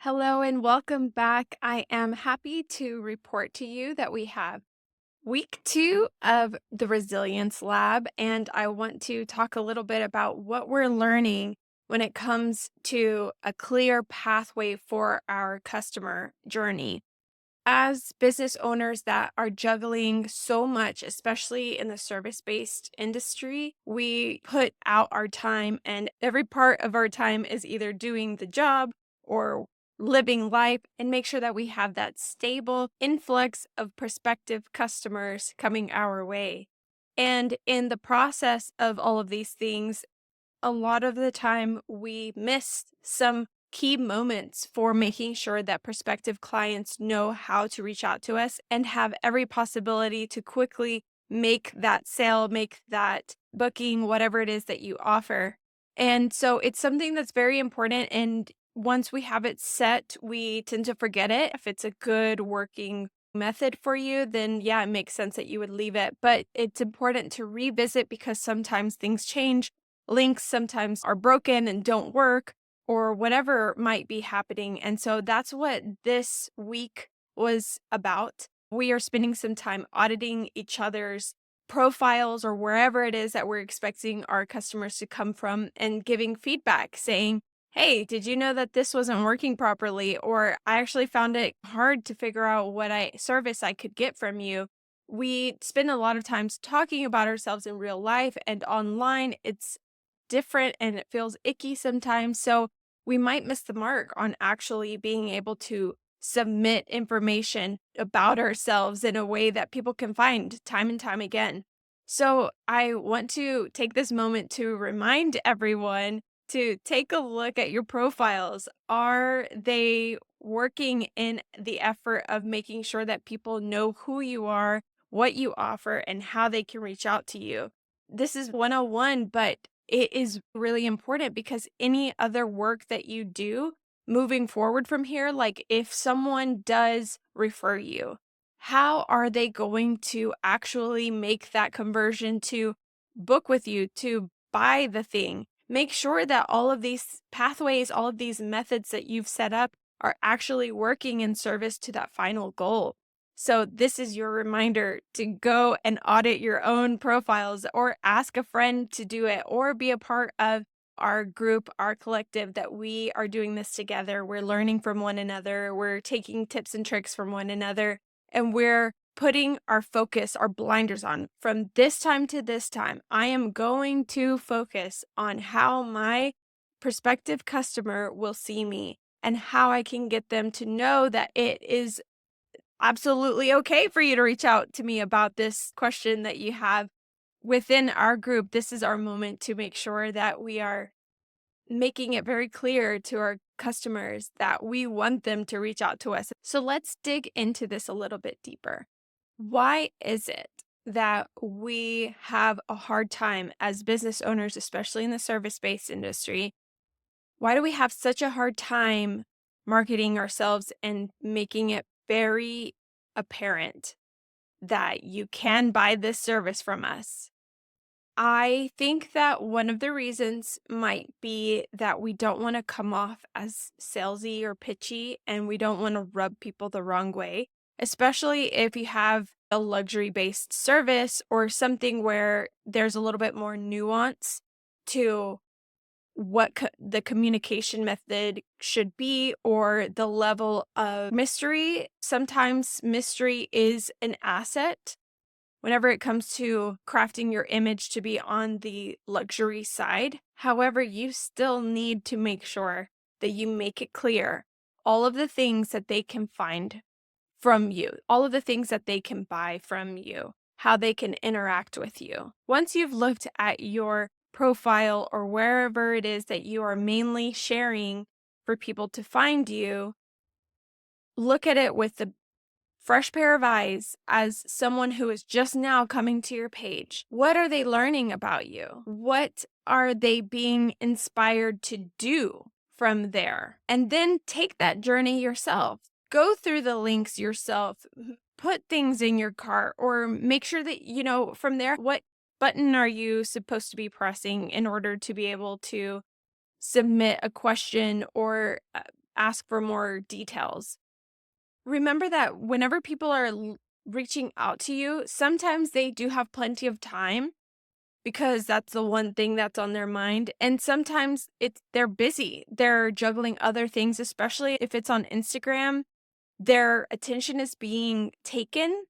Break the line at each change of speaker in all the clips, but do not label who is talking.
Hello and welcome back. I am happy to report to you that we have week 2 of the Resilience Lab, and I want to talk a little bit about what we're learning when it comes to a clear pathway for our customer journey. As business owners that are juggling so much, especially in the service-based industry, we put out our time, and every part of our time is either doing the job or living life, and make sure that we have that stable influx of prospective customers coming our way. And in the process of all of these things, a lot of the time we miss some key moments for making sure that prospective clients know how to reach out to us and have every possibility to quickly make that sale, make that booking, whatever it is that you offer. And so it's something that's very important. And once we have it set, we tend to forget it. If it's a good working method for you, then yeah, it makes sense that you would leave it. But it's important to revisit because sometimes things change. Links sometimes are broken and don't work, or whatever might be happening. And so that's what this week was about. We are spending some time auditing each other's profiles or wherever it is that we're expecting our customers to come from and giving feedback saying, hey, did you know that this wasn't working properly? Or I actually found it hard to figure out what service I could get from you. We spend a lot of times talking about ourselves in real life, and online it's different and it feels icky sometimes. So we might miss the mark on actually being able to submit information about ourselves in a way that people can find time and time again. So I want to take this moment to remind everyone to take a look at your profiles. Are they working in the effort of making sure that people know who you are, what you offer, and how they can reach out to you? This is 101, but it is really important because any other work that you do moving forward from here, like if someone does refer you, how are they going to actually make that conversion to book with you, to buy the thing? Make sure that all of these pathways, all of these methods that you've set up are actually working in service to that final goal. So, this is your reminder to go and audit your own profiles or ask a friend to do it or be a part of our group, our collective that we are doing this together. We're learning from one another, we're taking tips and tricks from one another, and we're putting our focus, our blinders on. From this time to this time, I am going to focus on how my prospective customer will see me and how I can get them to know that it is absolutely okay for you to reach out to me about this question that you have within our group. This is our moment to make sure that we are making it very clear to our customers that we want them to reach out to us. So let's dig into this a little bit deeper. Why is it that we have a hard time as business owners, especially in the service-based industry? Why do we have such a hard time marketing ourselves and making it very apparent that you can buy this service from us? I think that one of the reasons might be that we don't want to come off as salesy or pitchy, and we don't want to rub people the wrong way, especially if you have a luxury based service or something where there's a little bit more nuance to what the communication method should be or the level of mystery. Sometimes mystery is an asset whenever it comes to crafting your image to be on the luxury side. However, you still need to make sure that you make it clear all of the things that they can find from you, all of the things that they can buy from you, how they can interact with you. Once you've looked at your profile or wherever it is that you are mainly sharing for people to find you, look at it with the fresh pair of eyes as someone who is just now coming to your page. What are they learning about you? What are they being inspired to do from there? And then take that journey yourself. Go through the links yourself. Put things in your cart or make sure that, from there, what button are you supposed to be pressing in order to be able to submit a question or ask for more details. Remember that whenever people are reaching out to you, sometimes they do have plenty of time because that's the one thing that's on their mind. And sometimes they're busy. They're juggling other things, especially if it's on Instagram. Their attention is being taken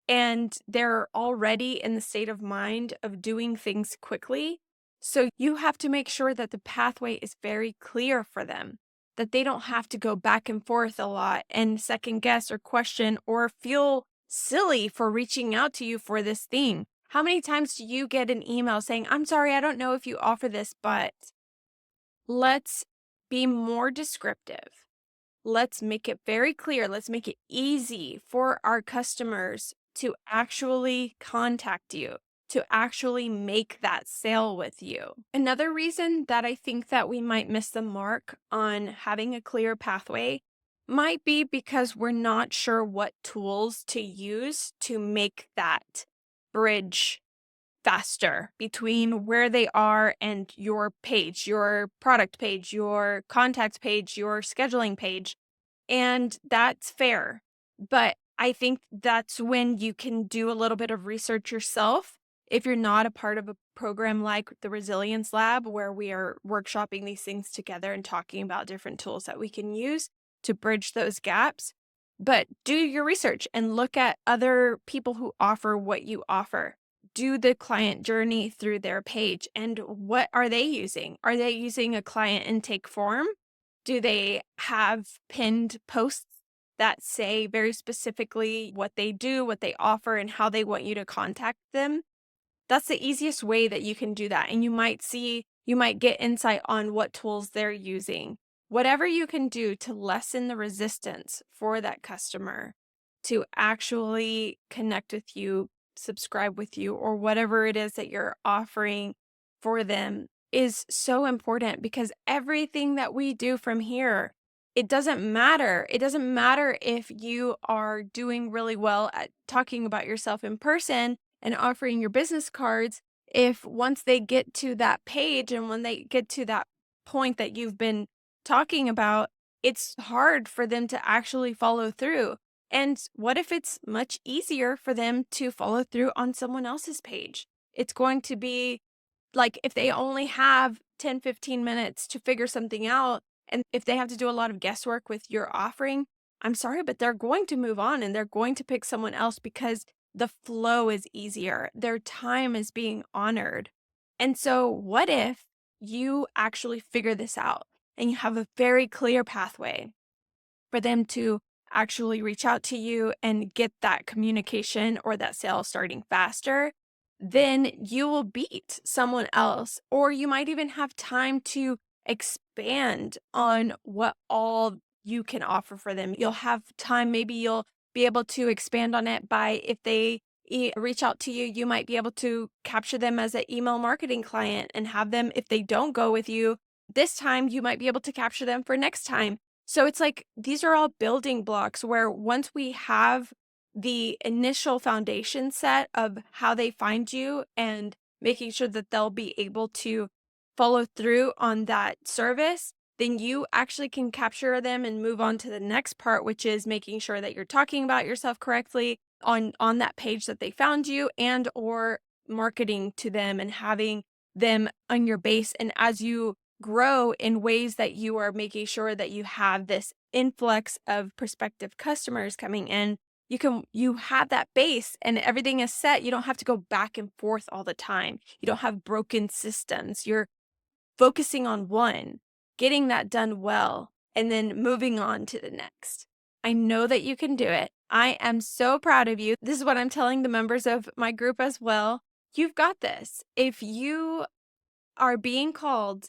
and they're already in the state of mind of doing things quickly. So you have to make sure that the pathway is very clear for them, that they don't have to go back and forth a lot and second guess or question or feel silly for reaching out to you for this thing. How many times do you get an email saying, I'm sorry, I don't know if you offer this, but let's be more descriptive. Let's make it very clear. Let's make it easy for our customers to actually contact you, to actually make that sale with you. Another reason that I think that we might miss the mark on having a clear pathway might be because we're not sure what tools to use to make that bridge faster between where they are and your page, your product page, your contact page, your scheduling page. And that's fair. But I think that's when you can do a little bit of research yourself. If you're not a part of a program like the Resilience Lab, where we are workshopping these things together and talking about different tools that we can use to bridge those gaps. But do your research and look at other people who offer what you offer. Do the client journey through their page and what are they using? Are they using a client intake form? Do they have pinned posts that say very specifically what they do, what they offer, and how they want you to contact them? That's the easiest way that you can do that. And you might get insight on what tools they're using. Whatever you can do to lessen the resistance for that customer to actually connect with you, subscribe with you, or whatever it is that you're offering for them is so important because everything that we do from here, it doesn't matter. It doesn't matter if you are doing really well at talking about yourself in person and offering your business cards. If once they get to that page and when they get to that point that you've been talking about, it's hard for them to actually follow through. And what if it's much easier for them to follow through on someone else's page? It's going to be like if they only have 10, 15 minutes to figure something out, and if they have to do a lot of guesswork with your offering, I'm sorry, but they're going to move on and they're going to pick someone else because the flow is easier. Their time is being honored. And so, what if you actually figure this out and you have a very clear pathway for them to actually reach out to you and get that communication or that sale starting faster? Then you will beat someone else, or you might even have time to expand on what all you can offer for them. You'll have time, maybe you'll be able to expand on it by if they reach out to you, you might be able to capture them as an email marketing client and have them, if they don't go with you this time, you might be able to capture them for next time. So it's like these are all building blocks where once we have the initial foundation set of how they find you and making sure that they'll be able to follow through on that service, then you actually can capture them and move on to the next part, which is making sure that you're talking about yourself correctly on that page that they found you, and or marketing to them and having them on your base. And as you grow in ways that you are making sure that you have this influx of prospective customers coming in, you have that base and everything is set. You don't have to go back and forth all the time. You don't have broken systems. You're focusing on one, getting that done well, and then moving on to the next. I know that you can do it. I am so proud of you. This is what I'm telling the members of my group as well. You've got this. If you are being called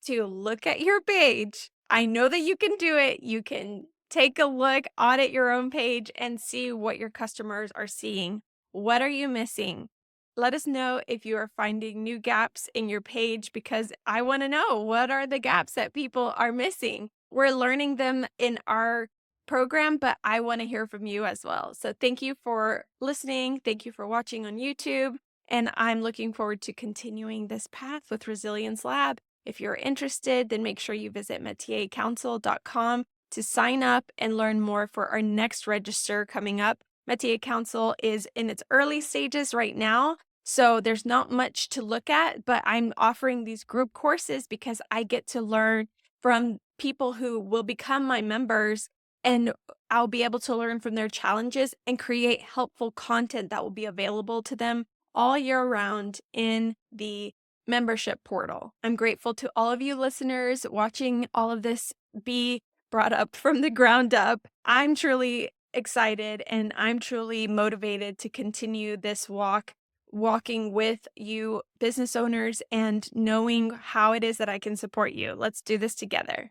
to look at your page, I know that you can do it. You can take a look, audit your own page, and see what your customers are seeing. What are you missing? Let us know if you are finding new gaps in your page because I want to know what are the gaps that people are missing. We're learning them in our program, but I want to hear from you as well. So thank you for listening. Thank you for watching on YouTube. And I'm looking forward to continuing this path with Resilience Lab. If you're interested, then make sure you visit metiercouncil.com to sign up and learn more for our next register coming up. Métier Council is in its early stages right now, so there's not much to look at, but I'm offering these group courses because I get to learn from people who will become my members, and I'll be able to learn from their challenges and create helpful content that will be available to them all year round in the membership portal. I'm grateful to all of you listeners watching all of this be brought up from the ground up. I'm truly excited and I'm truly motivated to continue this walking with you business owners and knowing how it is that I can support you. Let's do this together.